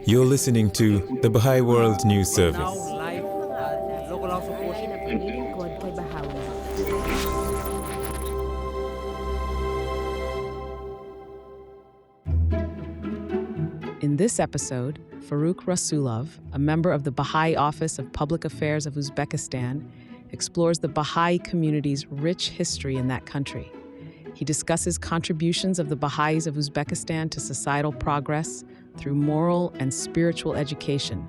You're listening to the Baha'i World News Service. In this episode, Farruch Rasulov, a member of the Baha'i Office of Public Affairs of Uzbekistan, explores the Baha'i community's rich history in that country. He discusses contributions of the Baha'is of Uzbekistan to societal progress through moral and spiritual education,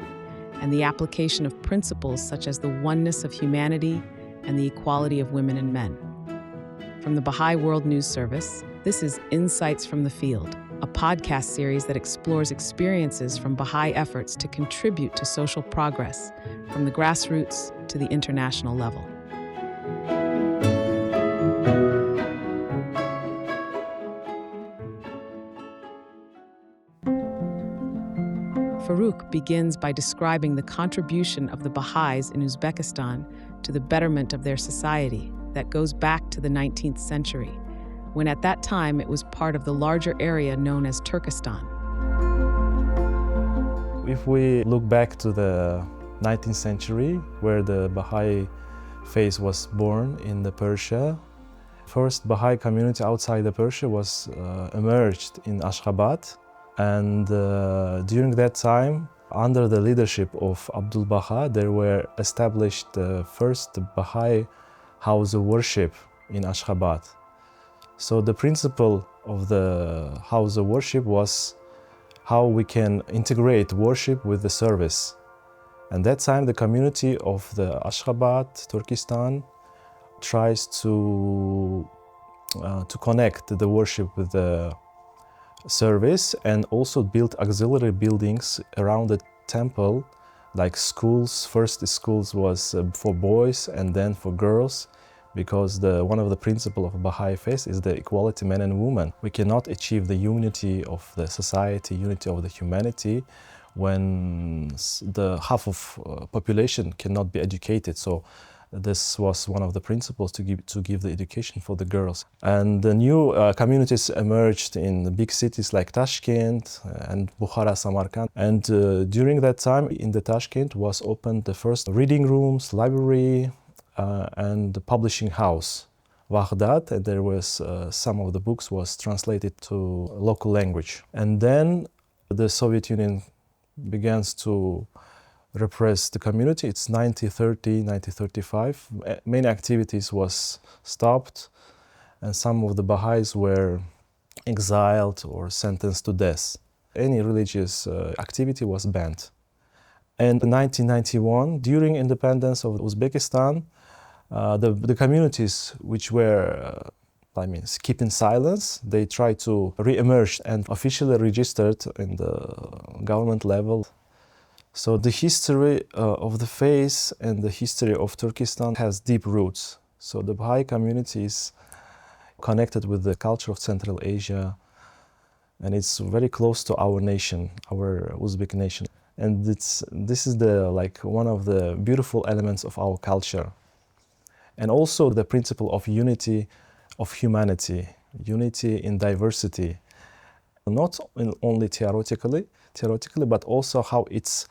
and the application of principles such as the oneness of humanity and the equality of women and men. From the Baha'i World News Service, this is Insights from the Field, a podcast series that explores experiences from Baha'i efforts to contribute to social progress, from the grassroots to the international level. Farruch begins by describing the contribution of the Baha'is in Uzbekistan to the betterment of their society that goes back to the 19th century, when at that time it was part of the larger area known as Turkestan. If we look back to the 19th century, where the Baha'i faith was born in the Persia, first Baha'i community outside the Persia was emerged in Ashgabat, and during that time, under the leadership of Abdul-Baha, there were established the first Baha'i house of worship in Ashgabat. So the principle of the house of worship was how we can integrate worship with the service. And that time the community of the Ashgabat, Turkestan, tries to connect the worship with the service, and also build auxiliary buildings around the temple, like schools. First the schools was for boys and then for girls, because one of the principles of Baha'i faith is the equality men and women. We cannot achieve the unity of the society, unity of the humanity, when the half of population cannot be educated. So this was one of the principles to give the education for the girls. And the new communities emerged in the big cities like Tashkent and Bukhara, Samarkand. And during that time in the Tashkent was opened the first reading rooms, library, and the publishing house, Wahdat, and there was some of the books was translated to local language. And then the Soviet Union begins to repress the community. It's 1930, 1935. Many activities was stopped, and some of the Baha'is were exiled or sentenced to death. Any religious activity was banned. And in 1991, during independence of Uzbekistan, the communities which were keeping silence, they tried to re-emerge and officially registered in the government level. So the history of the faith and the history of Turkestan has deep roots. So the Baha'i community is connected with the culture of Central Asia, and it's very close to our nation, our Uzbek nation. And this is one of the beautiful elements of our culture. And also the principle of unity of humanity, unity in diversity, not only theoretically, but also how it's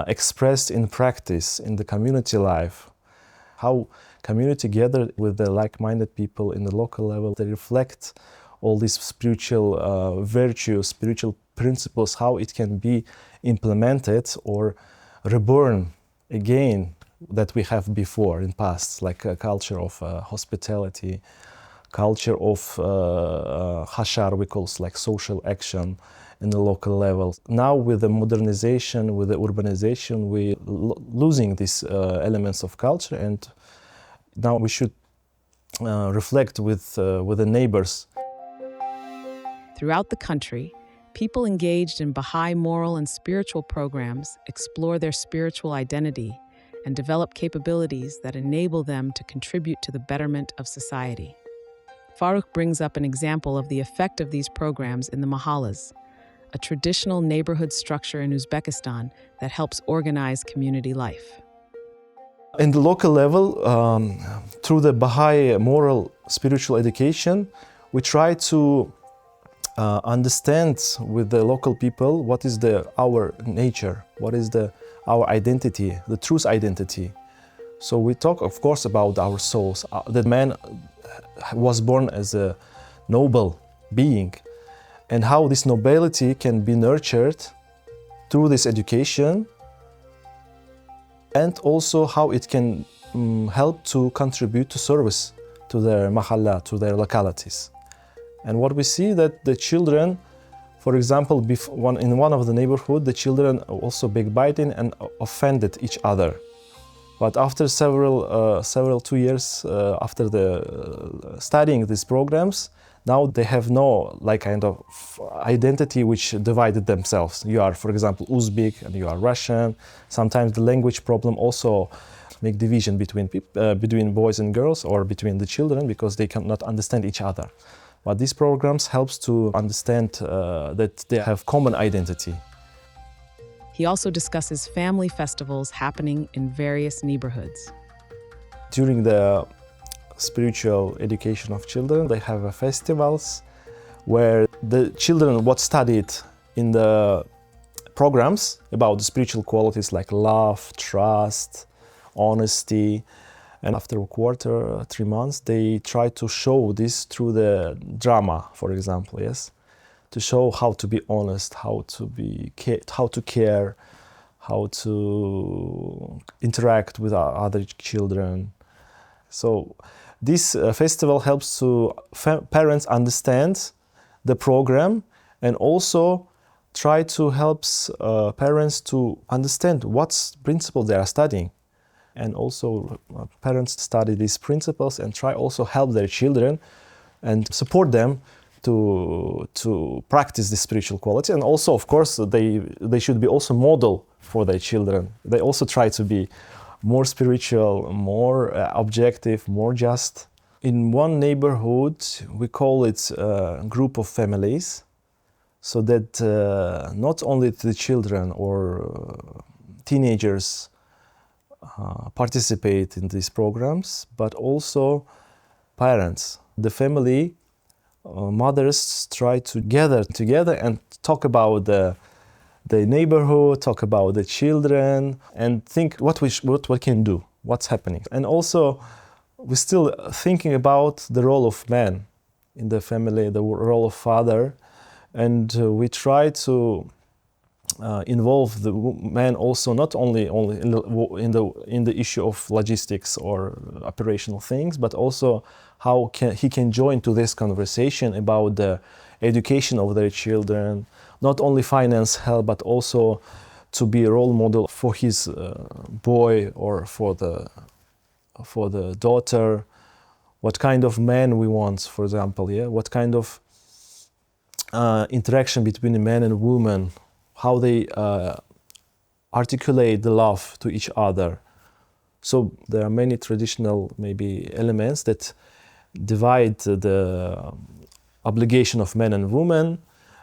expressed in practice in the community life. How community gathered with the like-minded people in the local level, they reflect all these spiritual virtues, spiritual principles, how it can be implemented or reborn again that we have before in past, like a culture of hospitality, culture of hashar, we call like social action in the local level. Now with the modernization, with the urbanization, we're losing these elements of culture, and now we should reflect with the neighbors. Throughout the country, people engaged in Baha'i moral and spiritual programs explore their spiritual identity and develop capabilities that enable them to contribute to the betterment of society. Farruch brings up an example of the effect of these programs in the mahallas, a traditional neighborhood structure in Uzbekistan that helps organize community life. In the local level, through the Baha'i moral spiritual education, we try to understand with the local people what is our nature, what is our identity, the truth identity. So we talk, of course, about our souls. The man was born as a noble being, and how this nobility can be nurtured through this education, and also how it can help to contribute to service to their mahalla, to their localities. And what we see that the children, for example, in one of the neighborhood, the children also backbiting and offended each other. But after several 2 years after studying these programs, now they have no kind of identity which divided themselves. You are, for example, Uzbek and you are Russian. Sometimes the language problem also make division between boys and girls or between the children because they cannot understand each other. But these programs helps to understand that they have common identity. He also discusses family festivals happening in various neighborhoods. During the spiritual education of children, they have festivals where the children what studied in the programs about the spiritual qualities like love, trust, honesty, and after a quarter, 3 months, they try to show this through the drama, for example, yes? To show how to be honest, how to care, how to interact with other children. So this festival helps to parents understand the program and also try to help parents to understand what principle they are studying. And also parents study these principles and try also help their children and support them to practice this spiritual quality. And also, of course, they should be also model for their children. They also try to be more spiritual, more objective, more just. In one neighborhood, we call it a group of families, so that not only the children or teenagers participate in these programs, but also parents. The family, mothers try to gather together and talk about the neighborhood, talk about the children, and think what we can do, what's happening. And also, we're still thinking about the role of man in the family, the role of father, and we try to involve the man also not only in the issue of logistics or operational things, but also how he can join to this conversation about the education of their children, not only finance help, but also to be a role model for his boy or for the daughter, what kind of man we want, for example, yeah, what kind of interaction between a man and woman, how they articulate the love to each other. So there are many traditional maybe elements that divide the obligation of men and women,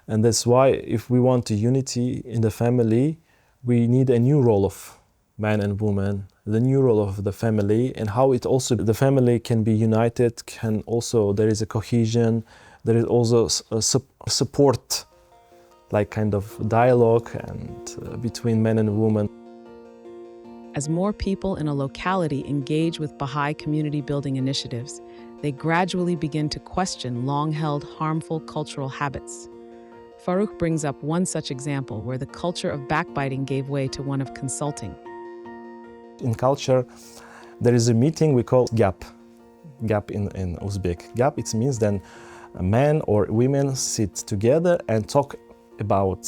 and that's why if we want a unity in the family, we need a new role of man and woman, the new role of the family, and how it also the family can be united, can also there is a cohesion, there is also a support, like kind of dialogue and between men and women. As more people in a locality engage with Baha'i community building initiatives, they gradually begin to question long-held harmful cultural habits. Farruch brings up one such example where the culture of backbiting gave way to one of consulting. In culture, there is a meeting we call gap in Uzbek. Gap, it means then men or women sit together and talk about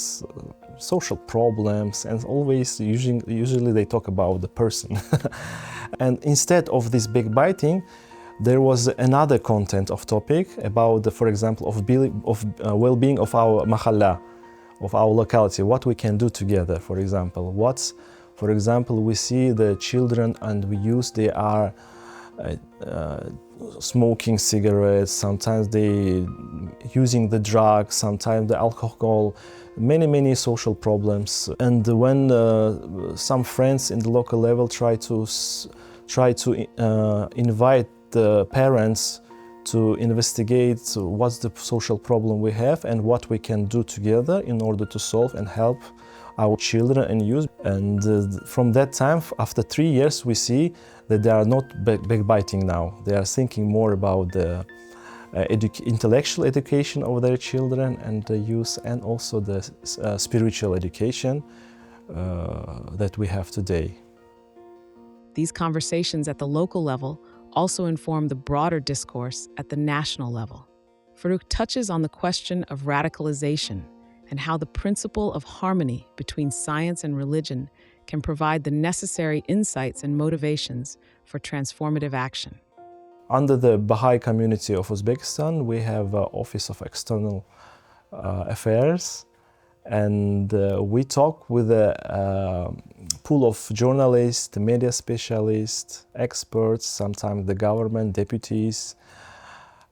social problems, and always usually they talk about the person. And instead of this backbiting, there was another content of topic about for example, of well-being of our mahalla, of our locality, what we can do together. For example, we see the children and they are smoking cigarettes, sometimes they using the drugs, sometimes the alcohol, many social problems. And when some friends in the local level try to invite the parents to investigate what's the social problem we have and what we can do together in order to solve and help our children and youth. And from that time, after 3 years, we see that they are not backbiting now. They are thinking more about the intellectual education of their children and the youth, and also the spiritual education that we have today. These conversations at the local level also inform the broader discourse at the national level. Farruch touches on the question of radicalization and how the principle of harmony between science and religion can provide the necessary insights and motivations for transformative action. Under the Baha'i community of Uzbekistan, we have an Office of External Affairs, and we talk with a pool of journalists, media specialists, experts, sometimes the government, deputies,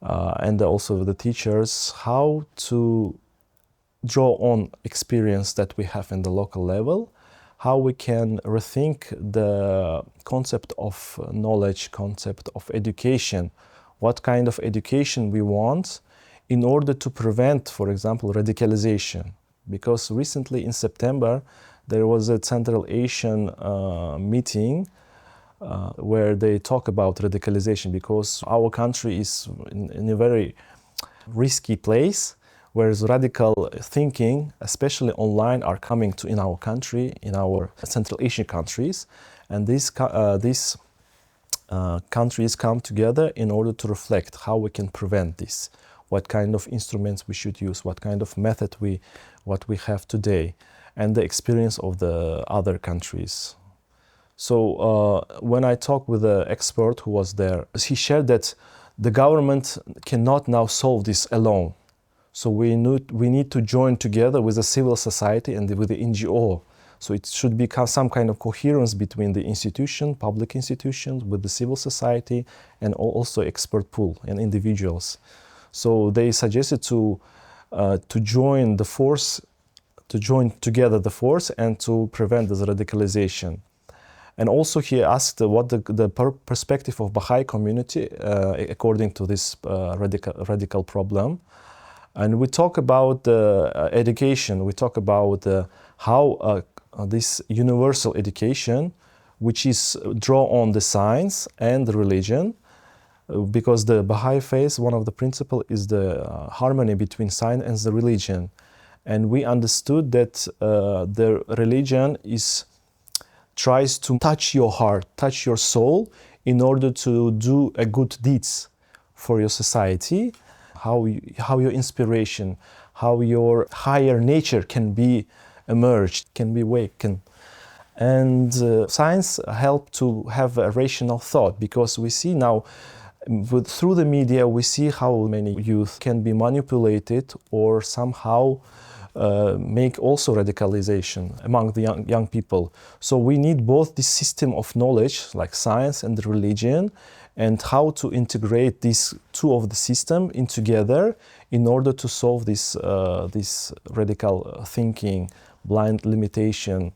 and also the teachers, how to draw on experience that we have in the local level, how we can rethink the concept of knowledge, concept of education, what kind of education we want in order to prevent, for example, radicalization. Because recently in September, there was a Central Asian meeting where they talk about radicalization, because our country is in a very risky place, whereas radical thinking, especially online, are coming to in our country, in our Central Asian countries, and these countries come together in order to reflect how we can prevent this, what kind of instruments we should use, what kind of method what we have today, and the experience of the other countries. So when I talked with the expert who was there, he shared that the government cannot now solve this alone. So we need to join together with the civil society and with the NGO. So it should be some kind of coherence between the institution, public institutions, with the civil society, and also expert pool and individuals. So they suggested to join the force, to join together the force, and to prevent this radicalization. And also he asked what the perspective of Baha'i community according to this radical problem. And we talk about education, we talk about how this universal education, which is draw on the science and the religion, because the Baha'i faith, one of the principles is the harmony between science and the religion. And we understood that the religion tries to touch your heart, touch your soul, in order to do a good deeds for your society, how your inspiration, how your higher nature can be emerged, can be awakened. And science helped to have a rational thought, because we see now, through the media, we see how many youth can be manipulated or somehow make also radicalization among the young people. So we need both this system of knowledge, like science and religion, and how to integrate these two of the system in together in order to solve this radical thinking, blind limitation.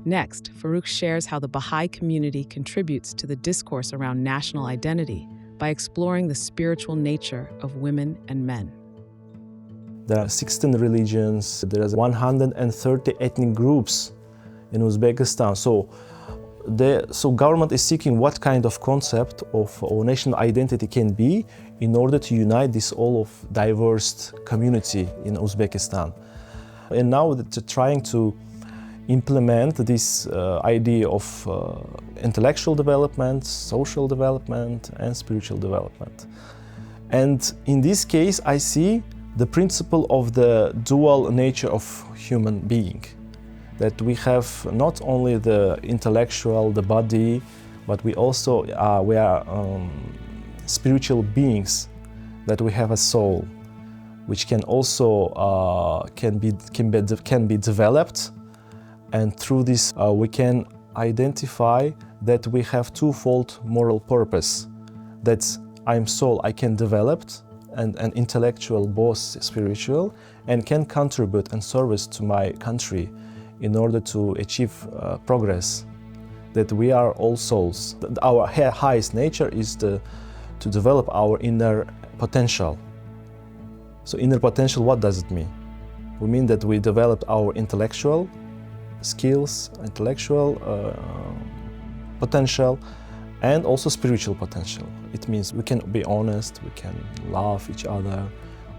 Next, Farruch shares how the Baha'i community contributes to the discourse around national identity by exploring the spiritual nature of women and men. There are 16 religions, there are 130 ethnic groups in Uzbekistan. So government is seeking what kind of concept of our national identity can be in order to unite this all of diverse community in Uzbekistan. And now they're trying to implement this idea of intellectual development, social development, and spiritual development. And in this case, I see the principle of the dual nature of human being, that we have not only the intellectual, the body, but we also are spiritual beings, that we have a soul, which can also can be developed, and through this we can identify that we have twofold moral purpose, that I'm soul, I can develop, and an intellectual, both spiritual, and can contribute and service to my country in order to achieve progress, that we are all souls. Our highest nature is to develop our inner potential. So inner potential, what does it mean? We mean that we developed our intellectual skills, intellectual potential, and also spiritual potential. It means we can be honest, we can love each other,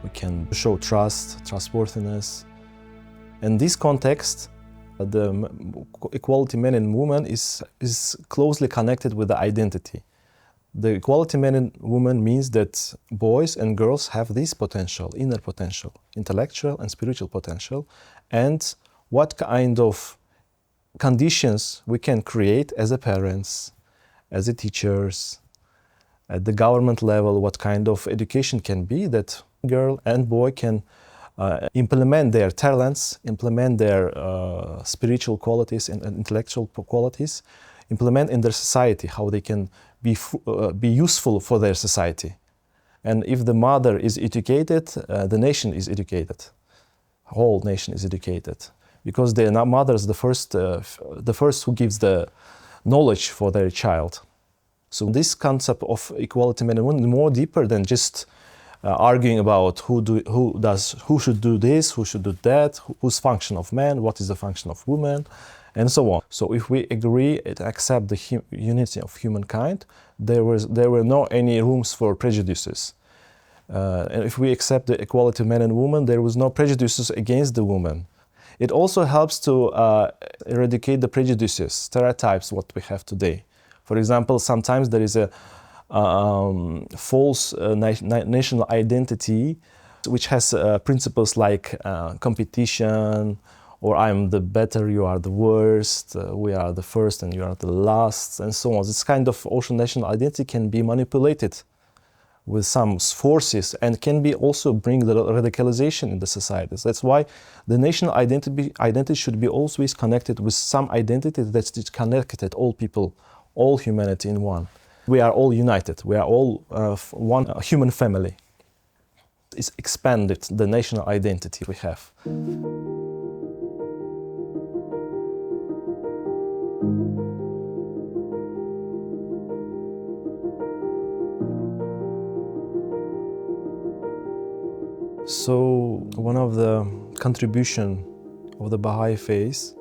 we can show trust, trustworthiness. In this context, the equality men and women is closely connected with the identity. The equality men and women means that boys and girls have this potential, inner potential, intellectual and spiritual potential, and what kind of conditions we can create as a parents, as a teachers, at the government level, what kind of education can be that girl and boy can implement their talents, implement their spiritual qualities and intellectual qualities, implement in their society, how they can be useful for their society. And if the mother is educated, the nation is educated. Whole nation is educated. Because the mother is the first who gives the knowledge for their child. So this concept of equality men and women is more deeper than just arguing about who should do this, who should do that, whose function of man, what is the function of woman, and so on. So if we agree and accept the unity of humankind, there were no any rooms for prejudices. And if we accept the equality of men and women, there was no prejudices against the woman. It also helps to eradicate the prejudices, stereotypes what we have today. For example, sometimes there is a false national identity which has principles like competition, or I'm the better, you are the worst, we are the first and you are the last, and so on. This kind of also national identity can be manipulated with some forces and can be also bring the radicalization in the societies. That's why the national identity should be always connected with some identity that's connected all people, all humanity in one. We are all united. We are all one human family. It's expanded the national identity we have. So one of the contribution of the Baha'i faith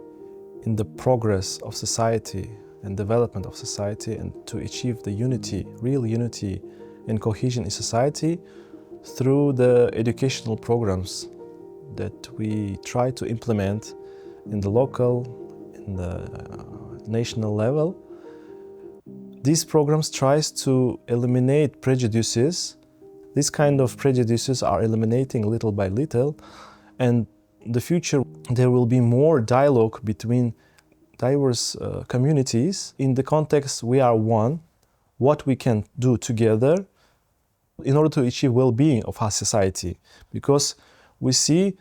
in the progress of society and development of society and to achieve the unity, real unity and cohesion in society through the educational programs that we try to implement in the local, in the national level. These programs tries to eliminate prejudices. These kind of prejudices are eliminating little by little, and in the future there will be more dialogue between diverse communities in the context we are one, what we can do together in order to achieve well-being of our society. Because we see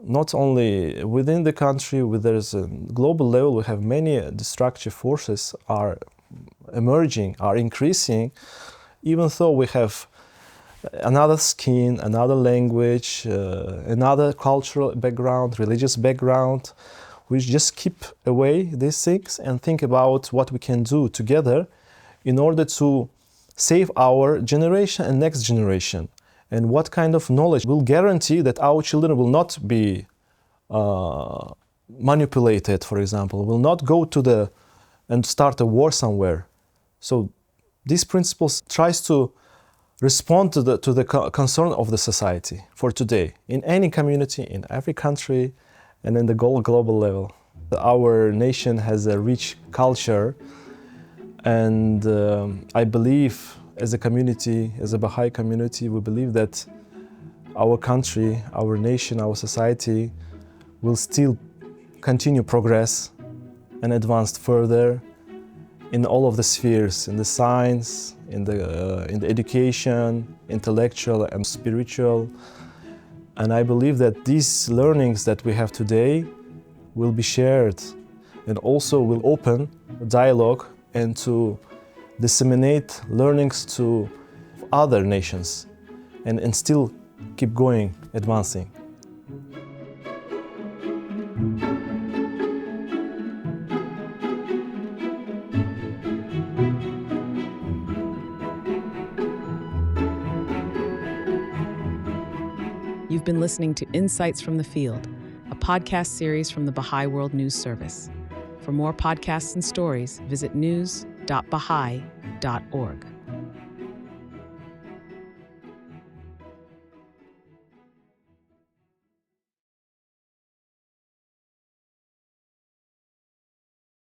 not only within the country, there's a global level, we have many destructive forces are emerging, are increasing, even though we have another skin, another language, another cultural background, religious background. We just keep away these things and think about what we can do together in order to save our generation and next generation. And what kind of knowledge will guarantee that our children will not be manipulated, for example, will not go to and start a war somewhere. So these principles tries to respond to the concern of the society for today, in any community, in every country, and in the global level. Our nation has a rich culture, and I believe as a community, as a Baha'i community, we believe that our country, our nation, our society will still continue progress and advance further in all of the spheres, in the science, in the education, intellectual and spiritual. And I believe that these learnings that we have today will be shared and also will open a dialogue and to disseminate learnings to other nations and still keep going, advancing. You've been listening to Insights from the Field, a podcast series from the Baha'i World News Service. For more podcasts and stories, visit news.baha'i.org.